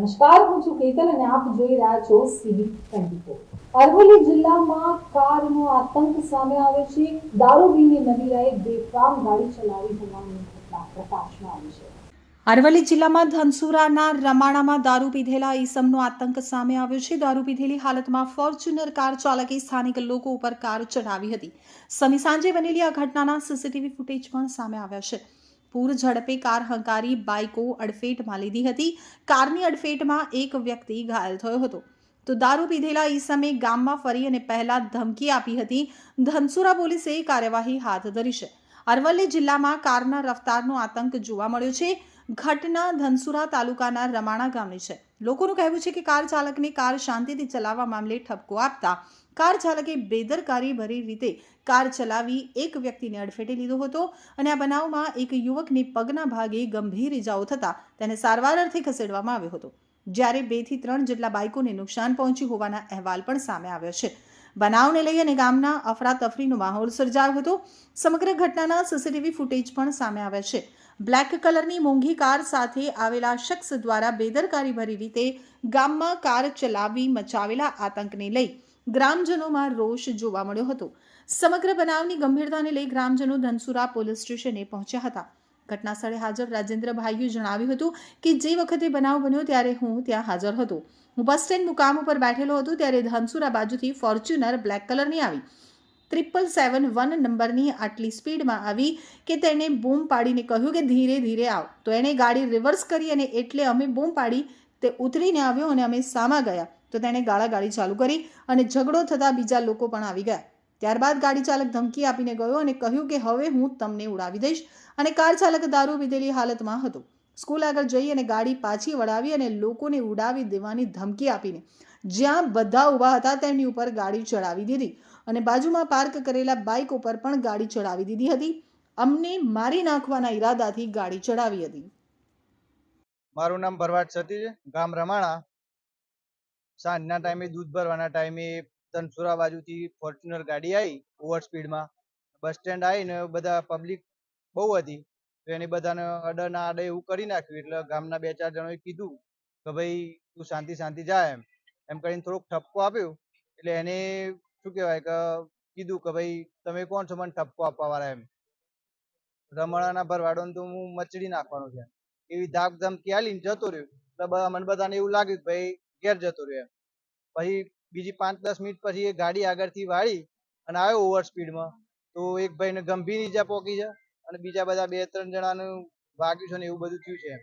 નમસ્કાર, હું છું કેતન અને આપ જોઈ રહ્યા છો CB24। અરવલ્લી જિલ્લામાં કારનો આતંક સામે આવ્યો છે। દારૂ પીને નદીરાએ બેફામ ગાડી ચલાવી હોવાની ઘટના પ્રકાશમાં આવી છે। અરવલ્લી જિલ્લામાં ધનસુરાના રમાણામાં દારૂ પીધેલા ઈસમનો આતંક સામે આવ્યો છે। દારૂ પીધેલી હાલતમાં ફોર્ચ્યુનર કાર ચાલકે સ્થાનિક લોકો ઉપર કાર ચઢાવી હતી। સમી સાંજે બનેલી આ ઘટનાના સીસીટીવી ફૂટેજ પણ સામે આવ્યા છે। પૂર ઝડપે કાર હંકારી બાઇકો અડફેટમાં લીધી હતી। કારની અડફેટમાં એક વ્યક્તિ ઘાયલ થયો હતો તો દારૂ પીધેલા ઈસમે ગામમાં ફરી અને પહેલા ધમકી આપી હતી। ધનસુરા પોલીસે કાર્યવાહી હાથ ધરી છે। અરવલ્લી જિલ્લામાં કારના રફતારનો આતંક જોવા મળ્યો છે। ઘટના ધનસુરા તાલુકાના રમાણા ગામની છે। લોકોનું કહેવું છે કે કાર ચાલકને કાર શાંતિથી ચલાવવા મામલે ઠપકો આપતા કાર ચાલકે બેદરકારી ભરી રીતે કાર ચલાવી એક વ્યક્તિને અડફેટે લીધો હતો અને આ બનાવમાં એક યુવકને પગના ભાગે ગંભીર ઇજાઓ થતા તેને સારવાર અર્થે ખસેડવામાં આવ્યો હતો, જ્યારે 2 થી 3 જેટલા બાઇકોને નુકસાન પહોંચ્યું હોવાના અહેવાલ પણ સામે આવ્યો છે। બનાવને લઈ અને ગામના અફરાતફરીનો માહોલ સર્જાયો હતો। સમગ્ર ઘટનાના સીસીટીવી ફૂટેજ પણ સામે આવ્યા છે। બ્લેક કલરની મોંઘી કાર સાથે આવેલા શખ્સ દ્વારા બેદરકારી ભરી રીતે ગામમાં કાર ચલાવી મચાવેલા આતંકને લઈ ગ્રામજનોમાં રોષ જોવા મળ્યો હતો। સમગ્ર બનાવની ગંભીરતાને લઈ ગ્રામજનો ધનસુરા પોલીસ સ્ટેશને પહોંચ્યા હતા। ઘટના સ્થળે હાજર રાજેન્દ્રભાઈએ જણાવ્યું હતું કે જે વખતે બનાવ બન્યો ત્યારે હું ત્યાં હાજર હતો। હું બસ સ્ટેન્ડ મુકામ ઉપર બેઠેલો હતો ત્યારે ધનસુરા બાજુથી ફોર્ચ્યુનર બ્લેક કલરની આવી 777 નંબરની આટલી સ્પીડમાં આવી કે તેણે બૂમ પાડીને કહ્યું કે ધીરે ધીરે આવ, તો એણે ગાડી રિવર્સ કરી અને એટલે અમે બૂમ પાડી તે ઉતરીને આવ્યો અને અમે સામા ગયા તો તેણે ગાળાગાળી ચાલુ કરી અને ઝઘડો થતાં બીજા લોકો પણ આવી ગયા। ત્યારબાદ ગાડી ચાલક ધમકી આપીને ગયો અને કહ્યું કે હવે હું તમને ઉડાવી દઈશ અને કાર ચાલક દારૂ પીધેલી હાલતમાં હતો। સ્કૂલ આગળ જઈ અને ગાડી પાછી વળાવી અને લોકોને ઉડાવી દેવાની ધમકી આપીને જ્યાં બધા ઊભા હતા તેમની ઉપર ગાડી ચડાવી દીધી અને બાજુમાં પાર્ક કરેલા બાઇક ઉપર પણ ગાડી ચડાવી દીધી હતી। અમને મારી નાખવાના ઈરાદાથી ગાડી ચડાવી હતી। મારું નામ ભરવાડ સતી છે, ગામ રમાણા। સાંજના ટાઈમે દૂધ ભરવાના ટાઈમે ધનસુરા બાજુથી ફોર્ચ્યુનર ગાડી આવી ઓવર સ્પીડમાં। બસ સ્ટેન્ડ આવીને બધા પબ્લિક બહુ હતી તો એને બધાને અડે ના અડે એવું કરી નાખ્યું। એટલે ગામના 2-4 જણોએ કીધું કે ભાઈ તું શાંતિ જા એમ કરીને થોડોક ઠપકો આપ્યો। એટલે એને શું કહેવાય કે કીધું કે ભાઈ તમે કોણ છો મને ઠપકો આપવા વાળા એમ। રમણાના ભરવાડોને તો હું મચડી નાખવાનો છે એવી ધાક ધમકી આલીને જતો રહ્યો। એટલે મને બધાને એવું લાગ્યું કે ભાઈ ઘેર જતો રહ્યો એમ। પછી બીજી 5-10 મિનિટ પછી એ ગાડી આગળથી વાળી અને આવ્યો ઓવર સ્પીડમાં તો એક ભાઈને ગંભીર ઈજા પહોંચી છે અને બીજા બધા 2-3 જણાનું વાગ્યું છે ને એવું બધું થયું છે એમ।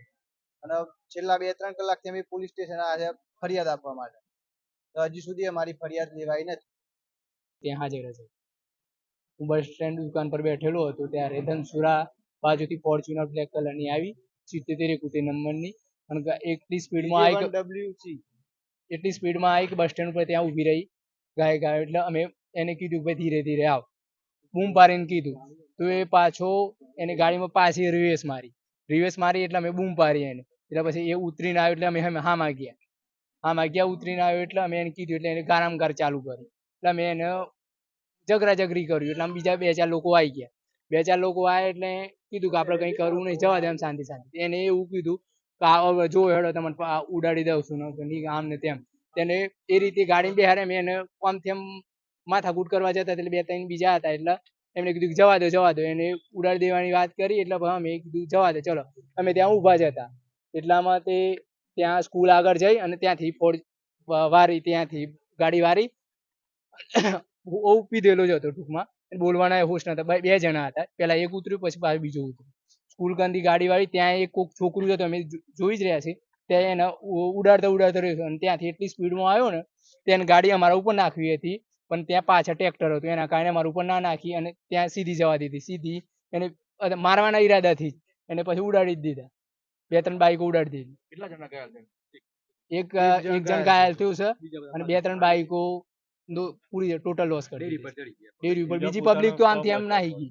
અને છેલ્લા 2-3 કલાકથી અમે પોલીસ સ્ટેશન આવ્યા ફરિયાદ આપવા માટે, તો હજી સુધી અમારી ફરિયાદ લેવાઈ નથી। ત્યાં હાજર હતો। હું બસ સ્ટેન્ડ દુકાન પર બેઠેલો હતો ત્યારે ધનસુરા બાજુથી ફોર્ચ્યુનર બ્લેક કલરની આવી 77-71 નંબરની અને એટલી સ્પીડમાં આવી કે બસ સ્ટેન્ડ ઉપર ત્યાં ઊભી રહી ગાય એટલે અમે એને કીધું ભાઈ ધીરે ધીરે આવ, બૂમ પાડીને કીધું તો એ પાછો એને ગાડીમાં પાછી રિવેસ મારી એટલે અમે બૂમ પાડી એને। એટલે પછી એ ઉતરીને આવ્યો એટલે અમે હામાં ગયા ઉતરીને આવ્યો એટલે અમે એને કીધું એટલે એને ગારામગાર ચાલુ કરી એટલે અમે એને ઝઘરી કર્યું। એટલે આમ બીજા 2-4 લોકો આવી ગયા। 2-4 લોકો આવ્યા એટલે કીધું કે આપણે કંઈ કરવું નહીં, જવા દે એમ શાંતિ એને એવું કીધું કે હવે જો હેડો તમને ઉડાડી દઉં છું ને આમ ને તેમ। તેને એ રીતે ગાડી બેહારે મેં એને આમથી આમ માથાકૂટ કરવા જતા એટલે 2-3 બીજા હતા એટલે એમને કીધું જવા દો એને ઉડાડી દેવાની વાત કરી એટલે અમે કીધું જવા દે ચલો। અમે ત્યાં ઊભા જ હતા એટલામાં તે ત્યાં સ્કૂલ આગળ જઈ અને ત્યાંથી ત્યાંથી ગાડી વારી બહુ પીધેલો જ હતો ટૂંકમાં, બોલવાના હોશ નતા। 2 જણા હતા, પેલા એક ઉતર્યું પછી પાછું બીજું ઉતર્યું। સ્કૂલ કંદી ગાડી વાળી ત્યાં એક કોક છોકરું હતો અમે જોઈ જ રહ્યા છીએ ત્યાં એને ઉડાડતો રહ્યો અને ત્યાંથી એટલી સ્પીડમાં આવ્યો ને તેને ગાડી અમારા ઉપર નાખવી હતી પણ ત્યાં પાછળ ટ્રેક્ટર હતું એના કારણે અમારા ઉપર ના નાખી અને ત્યાં સીધી જવા દીધી। સીધી એને મારવાના ઈરાદાથી એને પછી ઉડાડી જ દીધા। 2-3 બાઈકો ઉડાડી દીધી। કેટલા જણા ઘાયલ થયા? એક જણ ઘાયલ થયું છે અને 2-3 બાઈકો પૂરી ટોટલ લોસ કરી ડેરી ઉપર બીજી પબ્લિક તો આમથી આમ નાહી ગઈ।